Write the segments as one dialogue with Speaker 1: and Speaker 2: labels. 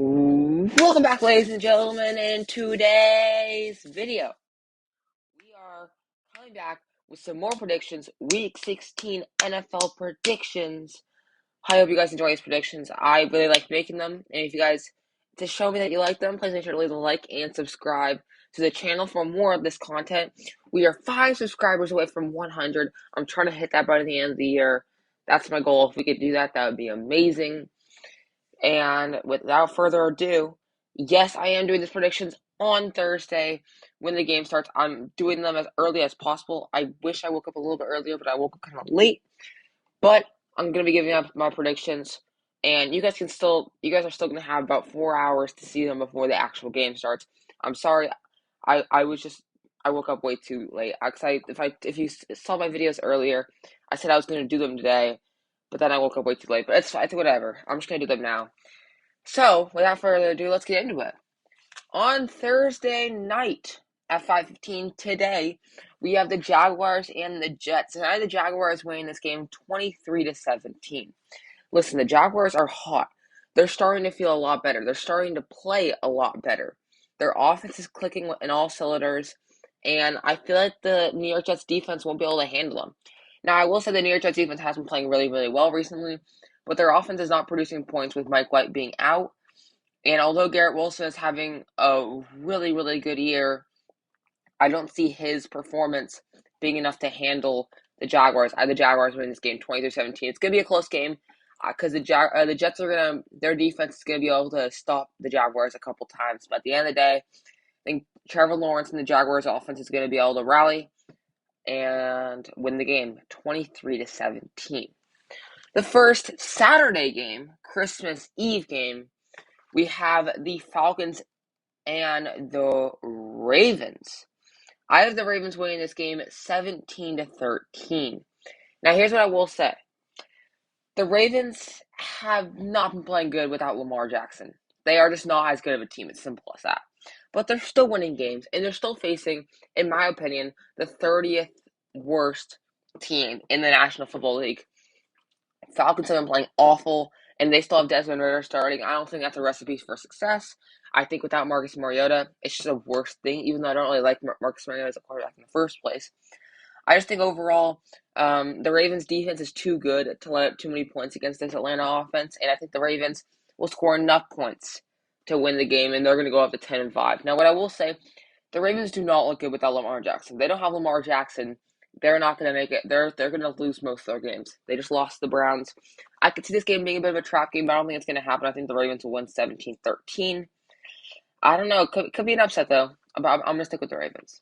Speaker 1: Welcome back, ladies and gentlemen. In today's video, we are coming back with some more predictions. Week 16 NFL predictions. I hope you guys enjoy these predictions. I really like making them. And if you guys, to show me that you like them, please make sure to leave a like and subscribe to the channel for more of this content. We are 5 subscribers away from 100. I'm trying to hit that by the end of the year. That's my goal. If we could do that, that would be amazing. And without further ado, yes, I am doing these predictions on Thursday when the game starts. I'm doing them as early as possible. I wish I woke up a little bit earlier, but I woke up kind of late. But I'm going to be giving up my predictions, and you guys are still going to have about 4 hours to see them before the actual game starts. I'm sorry, I woke up way too late. If you saw my videos earlier, I said I was going to do them today, but then I woke up way too late. But it's whatever. I'm just going to do them now. So, without further ado, let's get into it. On Thursday night at 5:15 today, we have the Jaguars and the Jets. And I have the Jaguars winning this game 23-17. Listen, the Jaguars are hot. They're starting to feel a lot better. They're starting to play a lot better. Their offense is clicking in all cylinders, and I feel like the New York Jets defense won't be able to handle them. Now, I will say the New York Jets defense has been playing really, really well recently, but their offense is not producing points with Mike White being out. And although Garrett Wilson is having a really, really good year, I don't see his performance being enough to handle the Jaguars. I have the Jaguars winning this game 23-17. It's going to be a close game because the Jets are their defense is going to be able to stop the Jaguars a couple times. But at the end of the day, I think Trevor Lawrence and the Jaguars offense is going to be able to rally and win the game 23-17. The first Saturday game, Christmas Eve game, we have the Falcons and the Ravens. I have the Ravens winning this game 17-13. Now, here's what I will say. The Ravens have not been playing good without Lamar Jackson. They are just not as good of a team. It's simple as that. But they're still winning games, and they're still facing, in my opinion, the 30th worst team in the National Football League. Falcons have been playing awful, and they still have Desmond Ridder starting. I don't think that's a recipe for success. I think without Marcus Mariota, it's just a worse thing, even though I don't really like Marcus Mariota as a quarterback in the first place. I just think overall, the Ravens' defense is too good to let up too many points against this Atlanta offense, and I think the Ravens will score enough points to win the game, and they're going to go up to 10-5. Now, what I will say, the Ravens do not look good without Lamar Jackson. They don't have Lamar Jackson. They're not going to make it. They're going to lose most of their games. They just lost the Browns. I could see this game being a bit of a trap game, but I don't think it's going to happen. I think the Ravens will win 17-13. I don't know. Could be an upset, though. But I'm going to stick with the Ravens.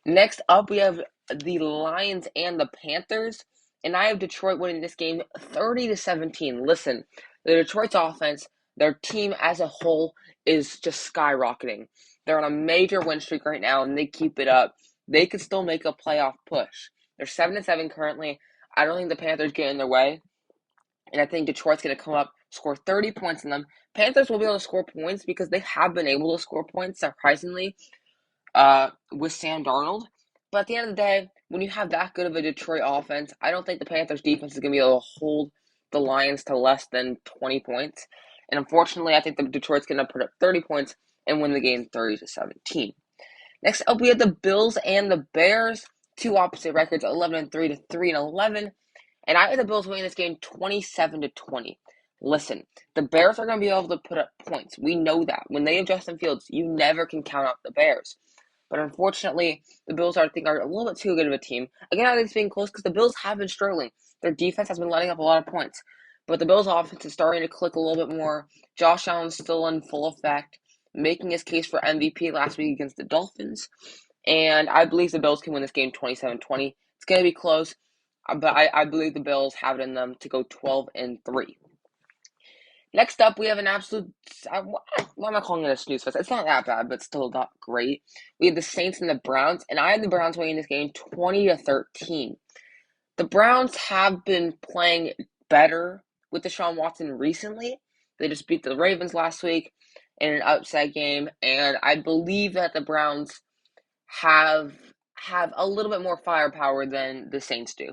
Speaker 1: Next up, we have the Lions and the Panthers. And I have Detroit winning this game 30-17. Listen, the Detroit's offense, their team as a whole, is just skyrocketing. They're on a major win streak right now, and they keep it up. They could still make a playoff push. They're 7-7 currently. I don't think the Panthers get in their way. And I think Detroit's going to come up, score 30 points in them. Panthers will be able to score points because they have been able to score points, surprisingly, with Sam Darnold. But at the end of the day, when you have that good of a Detroit offense, I don't think the Panthers defense is going to be able to hold the Lions to less than 20 points. And unfortunately, I think the Detroit's going to put up 30 points and win the game 30-17. Next up, we have the Bills and the Bears. Two opposite records, 11-3 to 3-11. And I have the Bills winning this game 27-20. Listen, the Bears are going to be able to put up points. We know that. When they have Justin Fields, you never can count out the Bears. But unfortunately, the Bills are a little bit too good of a team. Again, I think it's being close because the Bills have been struggling. Their defense has been letting up a lot of points. But the Bills' offense is starting to click a little bit more. Josh Allen's still in full effect, making his case for MVP last week against the Dolphins. And I believe the Bills can win this game 27-20. It's going to be close, but I believe the Bills have it in them to go 12-3. Next up, we have an absolute, why am I calling it a snooze fest? It's not that bad, but still not great. We have the Saints and the Browns, and I have the Browns winning this game 20-13. The Browns have been playing better with Deshaun Watson recently. They just beat the Ravens last week in an upset game, and I believe that the Browns have a little bit more firepower than the Saints do.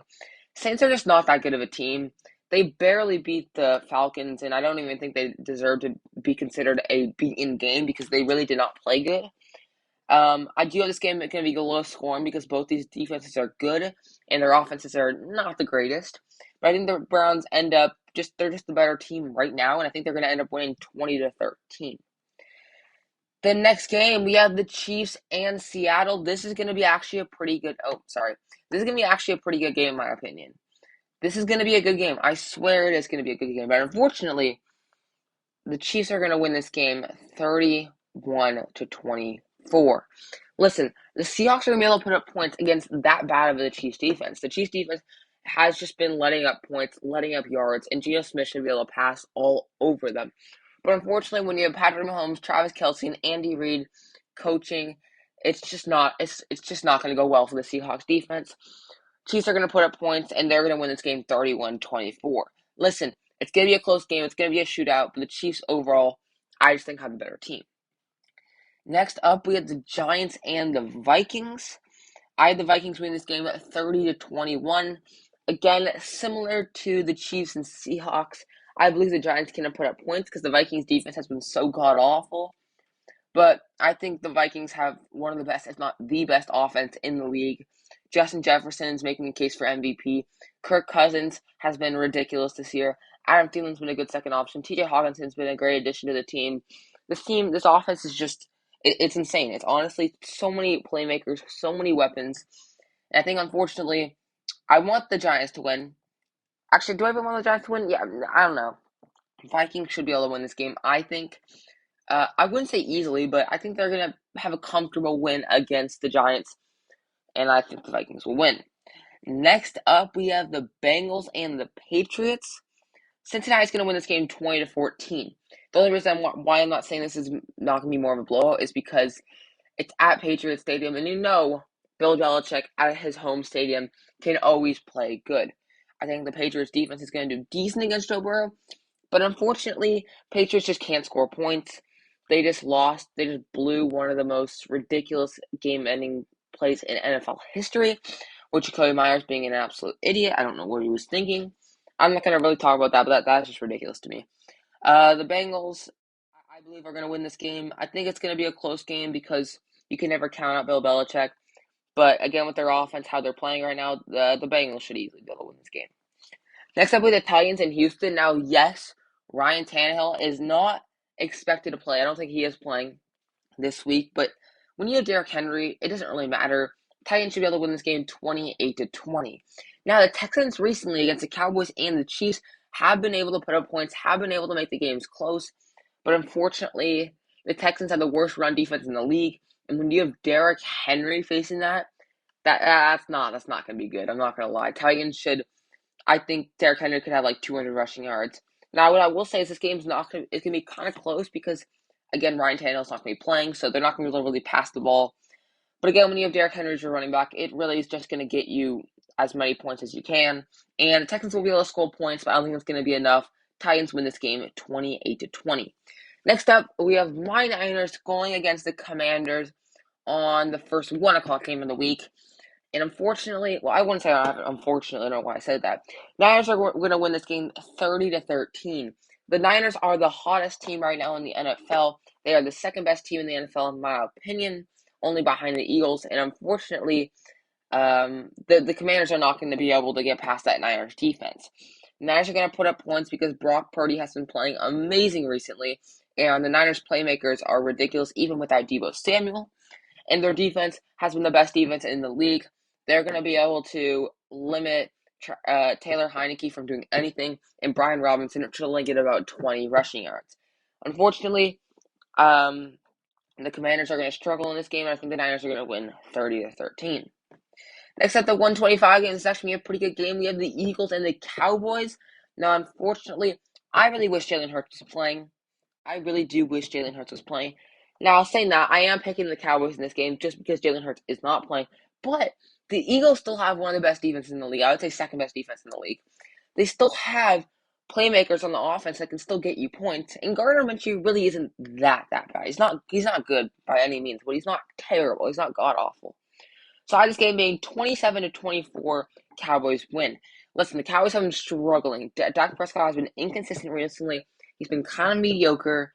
Speaker 1: Saints are just not that good of a team. They barely beat the Falcons, and I don't even think they deserve to be considered a beaten game because they really did not play good. I do have this game going to be low scoring because both these defenses are good and their offenses are not the greatest. But I think the Browns they're just the better team right now, and I think they're going to end up winning 20-13. The next game, we have the Chiefs and Seattle. This is going to be actually a pretty good. Oh, sorry. This is going to be actually a pretty good game, in my opinion. This is going to be a good game. I swear it is going to be a good game. But unfortunately, the Chiefs are going to win this game 31-24. Listen, the Seahawks are going to be able to put up points against that bad of the Chiefs defense. The Chiefs defense has just been letting up points, letting up yards, and Geno Smith should be able to pass all over them. But unfortunately, when you have Patrick Mahomes, Travis Kelce, and Andy Reid coaching, it's just not going to go well for the Seahawks defense. Chiefs are going to put up points, and they're going to win this game 31-24. Listen, it's going to be a close game. It's going to be a shootout, but the Chiefs overall, I just think, have a better team. Next up, we have the Giants and the Vikings. I had the Vikings win this game at 30-21. Again, similar to the Chiefs and Seahawks, I believe the Giants can put up points because the Vikings defense has been so god-awful. But I think the Vikings have one of the best, if not the best, offense in the league. Justin Jefferson is making a case for MVP. Kirk Cousins has been ridiculous this year. Adam Thielen's been a good second option. TJ Hawkinson's been a great addition to the team. This offense is just, it's insane. It's honestly so many playmakers, so many weapons. And I think, unfortunately, I want the Giants to win. Actually, do I even want the Giants to win? Yeah, I don't know. Vikings should be able to win this game, I think. I wouldn't say easily, but I think they're going to have a comfortable win against the Giants, and I think the Vikings will win. Next up, we have the Bengals and the Patriots. Cincinnati's going to win this game 20-14. The only reason why I'm not saying this is not going to be more of a blowout is because it's at Patriot Stadium, and Bill Belichick at his home stadium can always play good. I think the Patriots defense is going to do decent against Joe Burrow, but unfortunately, Patriots just can't score points. They just lost. They just blew one of the most ridiculous game-ending plays in NFL history, with Jacoby Myers being an absolute idiot. I don't know what he was thinking. I'm not going to really talk about that, but that's just ridiculous to me. The Bengals, I believe, are going to win this game. I think it's going to be a close game because you can never count out Bill Belichick. But again, with their offense, how they're playing right now, the Bengals should easily be able to win this game. Next up, with the Titans in Houston. Now, yes, Ryan Tannehill is not expected to play. I don't think he is playing this week. But when you have Derrick Henry, it doesn't really matter. Titans should be able to win this game 28-20. Now, the Texans recently against the Cowboys and the Chiefs have been able to put up points, have been able to make the games close. But unfortunately, the Texans have the worst run defense in the league. And when you have Derrick Henry facing that's not going to be good. I'm not going to lie. I think Derrick Henry could have like 200 rushing yards. Now, what I will say is this game's it's going to be kind of close because, again, Ryan Tannehill's not going to be playing, so they're not going to be able to really pass the ball. But again, when you have Derrick Henry as your running back, it really is just going to get you as many points as you can. And the Texans will be able to score points, but I don't think it's going to be enough. Titans win this game at 28-20. Next up, we have my Niners going against the Commanders on the first 1 o'clock game of the week. And unfortunately, I wouldn't say unfortunately, I don't know why I said that. Niners are going to win this game 30-13. The Niners are the hottest team right now in the NFL. They are the second best team in the NFL, in my opinion, only behind the Eagles. And unfortunately, the Commanders are not going to be able to get past that Niners defense. The Niners are going to put up points because Brock Purdy has been playing amazing recently, and the Niners playmakers are ridiculous even without Deebo Samuel. And their defense has been the best defense in the league. They're going to be able to limit Taylor Heineke from doing anything, and Brian Robinson should only get about 20 rushing yards. Unfortunately, the Commanders are going to struggle in this game, and I think the Niners are going to win 30-13. Next up, the 125 game, this is actually a pretty good game. We have the Eagles and the Cowboys. Now, unfortunately, I really wish Jalen Hurts was playing. I really do wish Jalen Hurts was playing. Now, saying that, I am picking the Cowboys in this game just because Jalen Hurts is not playing. But the Eagles still have one of the best defenses in the league. I would say second best defense in the league. They still have playmakers on the offense that can still get you points. And Gardner Minshew really isn't that bad. He's not good by any means, but he's not terrible. He's not god-awful. So I had this game being 27-24, Cowboys win. Listen, the Cowboys have been struggling. Dak Prescott has been inconsistent recently. He's been kind of mediocre.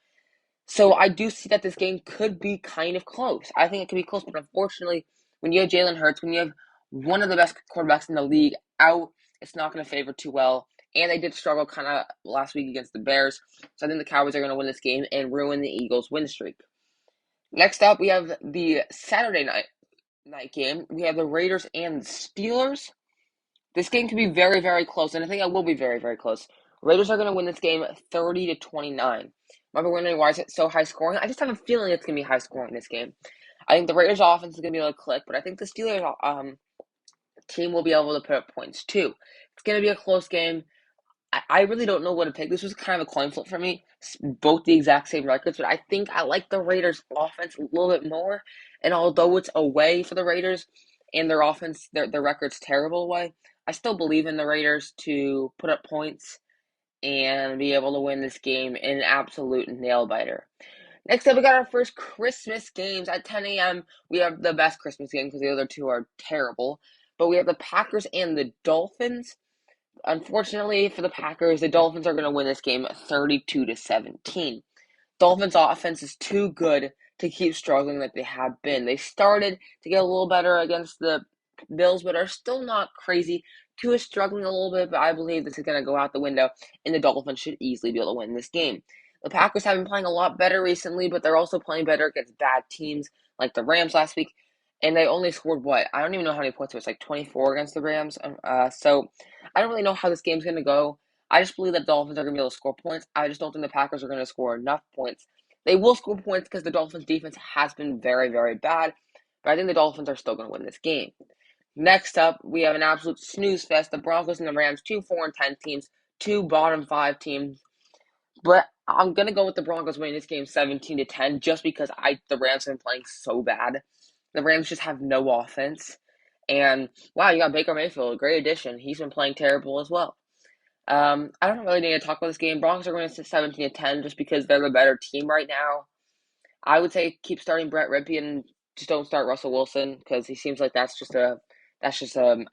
Speaker 1: So I do see that this game could be kind of close. I think it could be close, but unfortunately, when you have Jalen Hurts, when you have one of the best quarterbacks in the league out, it's not going to favor too well. And they did struggle kind of last week against the Bears. So I think the Cowboys are going to win this game and ruin the Eagles' win streak. Next up, we have the Saturday night game. We have the Raiders and the Steelers. This game could be very, very close, and I think it will be very, very close. Raiders are going to win this game 30-29. Might be wondering why is it so high scoring? I just have a feeling it's going to be high scoring this game. I think the Raiders' offense is going to be able to click, but I think the Steelers' team will be able to put up points too. It's going to be a close game. I really don't know what to pick. This was kind of a coin flip for me. Both the exact same records, but I think I like the Raiders' offense a little bit more. And although it's away for the Raiders and their offense, their record's terrible away, I still believe in the Raiders to put up points and be able to win this game in an absolute nail biter. Next up, we got our first Christmas games at 10 a.m. We have the best Christmas game because the other two are terrible. But we have the Packers and the Dolphins. Unfortunately for the Packers, the Dolphins are going to win this game 32-17. Dolphins' offense is too good to keep struggling like they have been. They started to get a little better against the Bills, but are still not crazy. Tua is struggling a little bit, but I believe this is going to go out the window, and the Dolphins should easily be able to win this game. The Packers have been playing a lot better recently, but they're also playing better against bad teams like the Rams last week, and they only scored what? I don't even know how many points it was, like 24 against the Rams. So I don't really know how this game's going to go. I just believe that the Dolphins are going to be able to score points. I just don't think the Packers are going to score enough points. They will score points because the Dolphins' defense has been very, very bad, but I think the Dolphins are still going to win this game. Next up, we have an absolute snooze fest. The Broncos and the Rams, 2 4-10 teams, 2 bottom 5 teams. But I'm gonna go with the Broncos winning this game 17-10, just because the Rams have been playing so bad. The Rams just have no offense. And wow, you got Baker Mayfield, a great addition. He's been playing terrible as well. I don't really need to talk about this game. Broncos are going to 17-10 just because they're the better team right now. I would say keep starting Brett Rippey and just don't start Russell Wilson because he seems like that's just a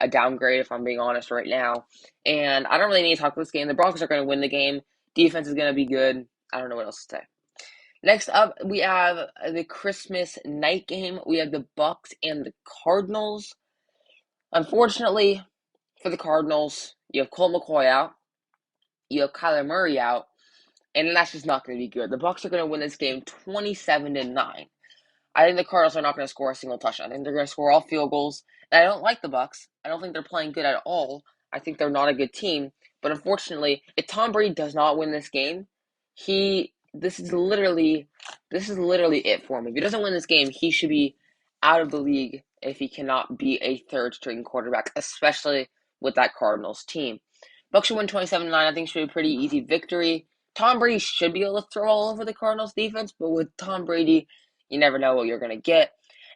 Speaker 1: downgrade if I'm being honest right now. And I don't really need to talk about this game. The Broncos are going to win the game. Defense is going to be good. I don't know what else to say. Next up, we have the Christmas night game. We have the Bucks and the Cardinals. Unfortunately for the Cardinals, you have Colt McCoy out. You have Kyler Murray out. And that's just not going to be good. The Bucks are going to win this game 27-9. I think the Cardinals are not going to score a single touchdown. I think they're going to score all field goals. And I don't like the Bucks. I don't think they're playing good at all. I think they're not a good team. But unfortunately, if Tom Brady does not win this game, this is literally it for him. If he doesn't win this game, he should be out of the league if he cannot be a third string quarterback, especially with that Cardinals team. Bucks should win 27-9. I think should be a pretty easy victory. Tom Brady should be able to throw all over the Cardinals defense, but with Tom Brady, you never know what you're going to get.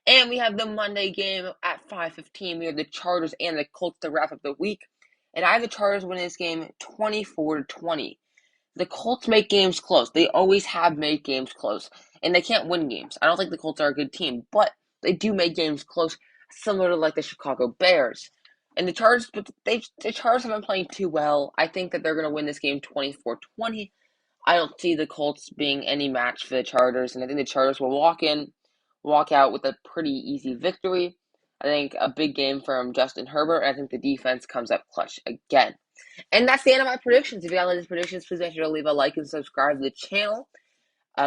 Speaker 1: And we have the Monday game at 5:15. We have the Chargers and the Colts to wrap up the week. And I have the Chargers winning this game 24-20. The Colts make games close. They always have made games close. And they can't win games. I don't think the Colts are a good team, but they do make games close, similar to like the Chicago Bears. And the Chargers have been playing too well. I think that they're going to win this game 24-20. I don't see the Colts being any match for the Chargers, and I think the Chargers will walk out with a pretty easy victory. I think a big game from Justin Herbert. I think the defense comes up clutch again. And that's the end of my predictions. If you like these predictions, please make sure to leave a like and subscribe to the channel.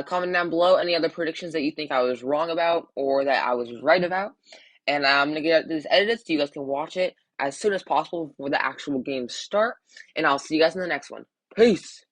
Speaker 1: Comment down below any other predictions that you think I was wrong about or that I was right about. And I'm going to get this edited so you guys can watch it as soon as possible before the actual games start. And I'll see you guys in the next one. Peace!